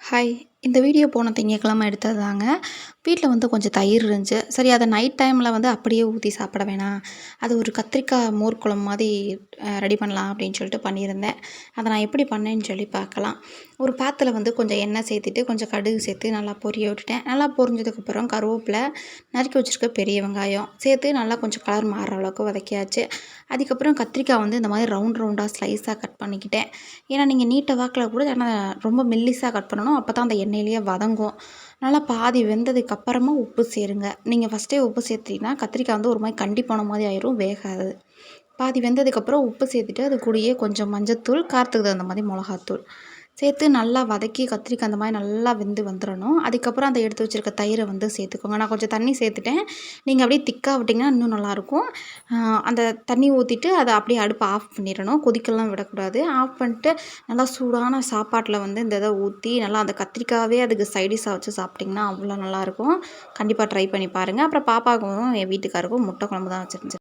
Hi. இந்த video போன திங்கட்கிழமை எடுத்ததுதாங்க. வீட்ல கொஞ்சம் தயிர் இருந்துச்சு. சரி அத நைட் டைம்ல அப்படியே ஊத்தி சாப்பிட வேணாம். அது ஒரு கத்திரிக்காய் மோர் குழம்பு மாரி ரெடி பண்ணலாம் அப்படின்னு சொல்லிட்டு பண்ணியிருந்தேன். அத நான் எப்படி பண்ணேன்னு சொல்லி பார்க்கலாம். ஒரு பாத்துல கொஞ்சம் எண்ணெய் சேர்த்துட்டு, கொஞ்சம் கடுகு சேர்த்து நல்லா பொரிய விட்டுட்டேன். நல்லா பொரிஞ்சதுக்கப்புறம் கருவேப்பில, நறுக்கி வச்சிருக்க பெரிய வெங்காயம் சேர்த்து நல்லா கொஞ்சம் கலர் மாறுற அளவுக்கு வதக்கியாச்சு. அதுக்கப்புறம் கத்திரிக்காய் இந்த மாதிரி ரவுண்ட் ரவுண்டாக ஸ்லைஸாக கட் பண்ணிக்கிட்டேன். ஏன்னா நீங்கள் நீட்ட வாக்கில் கூட ஆனால் ரொம்ப மெல்லிஸாக கட் பண்ணணும். அப்போ தான் அந்த எண்ணெயிலேயே வதங்கும். நல்லா பாதி வெந்ததுக்கப்புறமா உப்பு சேருங்க. நீங்கள் ஃபஸ்ட்டே உப்பு சேர்த்திங்கன்னா கத்திரிக்காய் ஒரு மாதிரி கண்டி போன மாதிரி ஆயிரும், வேகாது. பாதி வெந்ததுக்கப்புறம் உப்பு சேர்த்துட்டு அது கூடயே கொஞ்சம் மஞ்சத்தூள், காரத்துக்கு தகுந்த மாதிரி மிளகாத்தூள் சேர்த்து நல்லா வதக்கி கத்திரிக்காய் அந்த மாதிரி நல்லா வெந்து வந்துடணும். அதுக்கப்புறம் அதை எடுத்து வச்சுருக்க தயிரை சேர்த்துக்கோங்க. நான் கொஞ்சம் தண்ணி சேர்த்துட்டேன். நீங்கள் அப்படியே திக்காக விட்டிங்கன்னா இன்னும் நல்லாயிருக்கும். அந்த தண்ணி ஊற்றிட்டு அதை அப்படியே அடுப்பை ஆஃப் பண்ணிடணும். கொதிக்கலாம் விடக்கூடாது. ஆஃப் பண்ணிட்டு நல்லா சூடான சாப்பாட்டில் இந்த இதை ஊற்றி நல்லா அந்த கத்திரிக்காவே அதுக்கு சைடிஷாக வச்சு சாப்பிட்டிங்கன்னா அவ்வளோ நல்லாயிருக்கும். கண்டிப்பாக ட்ரை பண்ணி பாருங்கள். அப்புறம் பாப்பாவுக்கும் என் வீட்டுக்காருக்கும் முட்டை குழம்பு தான் வச்சுருந்துச்சு.